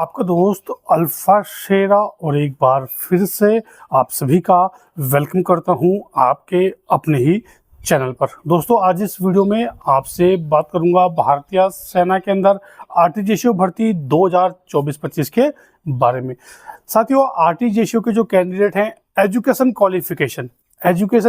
आपका दोस्त अल्फा शेरा और एक बार फिर से आप सभी का वेलकम करता हूं आपके अपने ही चैनल पर। दोस्तों आज इस वीडियो में आपसे बात करूंगा भारतीय सेना के अंदर आरटीजीएसओ भर्ती 2024-25 के बारे में। साथियों आरटीजीएसओ के जो कैंडिडेट हैं एजुकेशन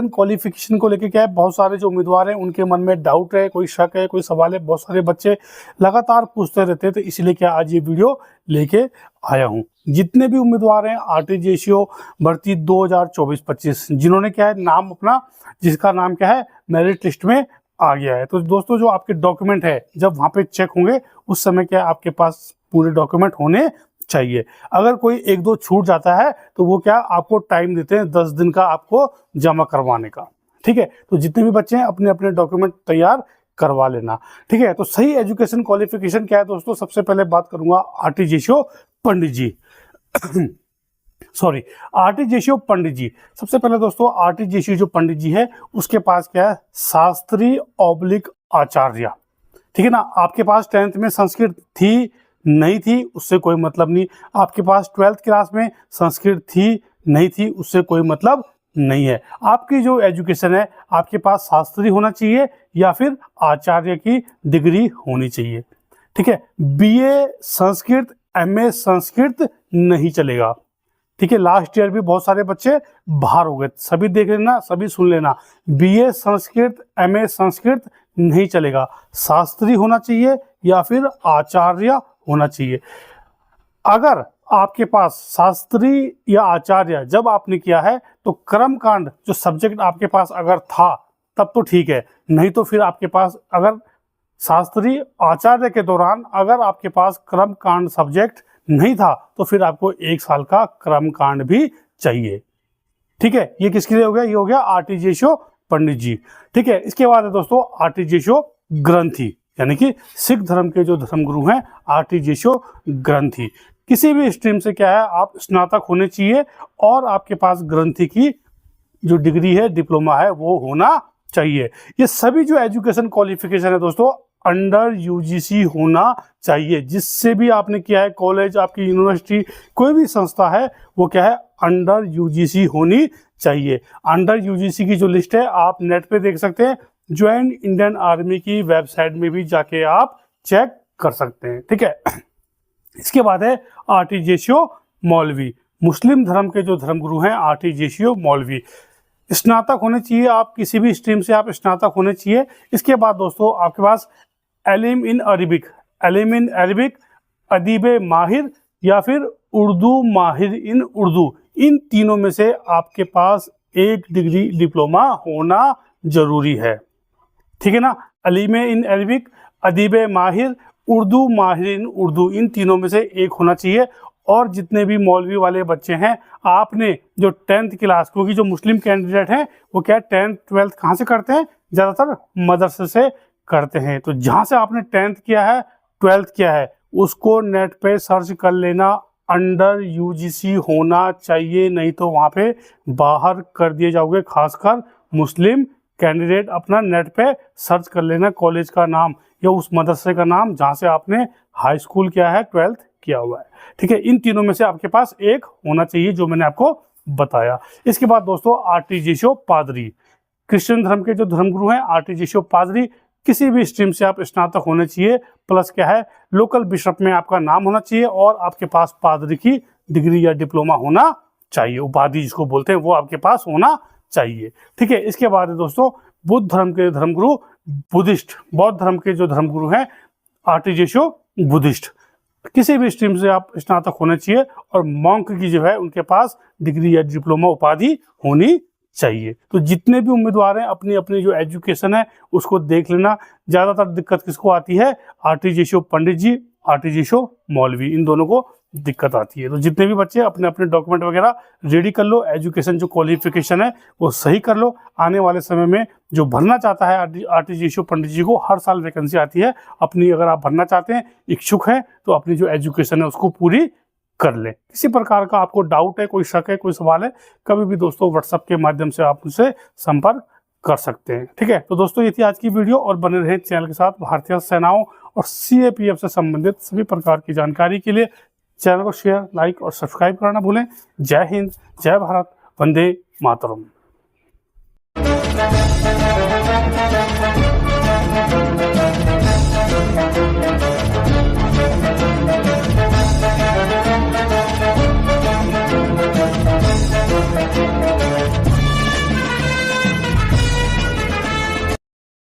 क्वालिफिकेशन को लेके क्या है, बहुत सारे जो उम्मीदवार हैं उनके मन में डाउट है, कोई शक है, कोई सवाल है। बहुत सारे बच्चे लगातार पूछते रहते हैं, तो इसलिए क्या आज ये वीडियो लेके आया हूँ। जितने भी उम्मीदवार हैं आरटीजीएसओ भर्ती 2024-25 जिन्होंने क्या है नाम अपना, जिसका नाम क्या है मेरिट लिस्ट में आ गया है, तो दोस्तों जो आपके डॉक्यूमेंट है जब वहाँ पे चेक होंगे उस समय क्या आपके पास पूरे डॉक्यूमेंट होने चाहिए। अगर कोई एक दो छूट जाता है तो वो क्या आपको टाइम देते हैं 10 दिन का आपको जमा करवाने का। ठीक है, तो जितने भी बच्चे हैं अपने अपने डॉक्यूमेंट तैयार करवा लेना। ठीक है, तो सही एजुकेशन क्वालिफिकेशन क्या है दोस्तों, सबसे पहले बात करूंगा आरटीजीएसओ पंडित जी आरटीजीएसओ पंडित जी। सबसे पहले दोस्तों आरटीजीएसओ जो पंडित जी है उसके पास क्या है शास्त्री ऑब्लिक आचार्य। ठीक है ना, आपके पास 10th में संस्कृत थी नहीं थी उससे कोई मतलब नहीं, आपके पास 12th क्लास में संस्कृत थी नहीं थी उससे कोई मतलब नहीं है। आपकी जो एजुकेशन है आपके पास शास्त्री होना चाहिए या फिर आचार्य की डिग्री होनी चाहिए। ठीक है, बीए संस्कृत एमए संस्कृत नहीं चलेगा। ठीक है, लास्ट ईयर भी बहुत सारे बच्चे बाहर हो गए, सभी देख लेना, सभी सुन लेना। बीए संस्कृत एमए संस्कृत नहीं चलेगा, शास्त्री होना चाहिए या फिर आचार्य होना चाहिए। अगर आपके पास शास्त्री या आचार्य जब आपने किया है तो कर्मकांड जो सब्जेक्ट आपके पास अगर था तब तो ठीक है, नहीं तो फिर आपके पास अगर शास्त्री आचार्य के दौरान अगर आपके पास कर्मकांड सब्जेक्ट नहीं था तो फिर आपको 1 साल का कर्मकांड भी चाहिए। ठीक है, ये किसके लिए हो गया, ये हो गया आरटीजीएसओ पंडित जी। ठीक है, इसके बाद है दोस्तों आरटीजीएसओ ग्रंथी, यानी कि सिख धर्म के जो धर्मगुरु हैं आरटीजीएसओ ग्रंथी। किसी भी स्ट्रीम से क्या है आप स्नातक होने चाहिए और आपके पास ग्रंथी की जो डिग्री है डिप्लोमा है वो होना चाहिए। ये सभी जो एजुकेशन क्वालिफिकेशन है दोस्तों अंडर यूजीसी होना चाहिए। जिससे भी आपने किया है कॉलेज, आपकी यूनिवर्सिटी, कोई भी संस्था है वो क्या है अंडर यूजीसी होनी चाहिए। अंडर यूजीसी की जो लिस्ट है आप नेट पे देख सकते हैं, ज्वाइन इंडियन आर्मी की वेबसाइट में भी जाके आप चेक कर सकते हैं। ठीक है, इसके बाद है आरटीजीएसओ मौलवी, मुस्लिम धर्म के जो धर्मगुरु हैं आरटीजीएसओ मौलवी। स्नातक होने चाहिए, आप किसी भी स्ट्रीम से आप स्नातक होने चाहिए। इसके बाद दोस्तों आपके पास एलिम इन अरबिक, अदीब माहिर या फिर उर्दू माहिर इन उर्दू, इन तीनों में से आपके पास एक डिग्री डिप्लोमा होना जरूरी है। ठीक है ना, अलीम इन अरबिक, अदीब माहिर, उर्दू माहिर इन उर्दू, इन तीनों में से एक होना चाहिए। और जितने भी मौलवी वाले बच्चे हैं आपने जो 10th क्लास, क्योंकि जो मुस्लिम कैंडिडेट हैं वो क्या 10th 12th कहाँ से करते हैं, ज़्यादातर मदरसे से करते हैं। तो जहाँ से आपने 10th किया है 12th किया है उसको नेट पे सर्च कर लेना, अंडर यूजीसी होना चाहिए, नहीं तो वहाँ पे बाहर कर दिए जाओगे। खासकर मुस्लिम कैंडिडेट अपना नेट पे सर्च कर लेना कॉलेज का नाम या उस मदरसे का नाम जहाँ से आपने हाई स्कूल किया है 12th किया हुआ है। ठीक है, इन तीनों में से आपके पास एक होना चाहिए जो मैंने आपको बताया। इसके बाद दोस्तों आरटीजीएसओ पादरी, क्रिश्चियन धर्म के जो धर्मगुरु हैं आरटीजीएसओ पादरी, किसी भी स्ट्रीम से आप स्नातक होने चाहिए, प्लस क्या है लोकल बिशप में आपका नाम होना चाहिए और आपके पास पादरी की डिग्री या डिप्लोमा होना चाहिए, उपाधि जिसको बोलते हैं वो आपके पास होना चाहिए। ठीक है, इसके बाद है दोस्तों बुद्ध धर्म के धर्मगुरु, बौद्ध धर्म के जो धर्मगुरु हैं आरटीजीएसओ बुद्धिस्ट, किसी भी स्ट्रीम से आप स्नातक होने चाहिए और मॉन्क की जो है उनके पास डिग्री या डिप्लोमा उपाधि होनी चाहिए। तो जितने भी उम्मीदवार हैं अपनी अपनी जो एजुकेशन है उसको देख लेना। ज़्यादातर दिक्कत किसको आती है, आरटीजीएसओ पंडित जी, आरटीजीएसओ मौलवी, इन दोनों को दिक्कत आती है। तो जितने भी बच्चे अपने अपने डॉक्यूमेंट वगैरह रेडी कर लो, एजुकेशन जो क्वालिफिकेशन है वो सही कर लो। आने वाले समय में जो भरना चाहता है आरटीजीएसओ पंडित जी को हर साल वैकेंसी आती है, अपनी अगर आप भरना चाहते हैं, इच्छुक हैं, तो अपनी जो एजुकेशन है उसको पूरी कर ले। किसी प्रकार का आपको डाउट है, कोई शक है, कोई सवाल है, कभी भी दोस्तों व्हाट्सएप के माध्यम से आप मुझसे संपर्क कर सकते हैं। ठीक है, तो दोस्तों ये थी आज की वीडियो और बने रहे चैनल के साथ। भारतीय सेनाओं और सीएपीएफ से संबंधित सभी प्रकार की जानकारी के लिए चैनल को शेयर, लाइक और सब्सक्राइब करना भूलें। जय हिंद, जय भारत, वंदे मातरम।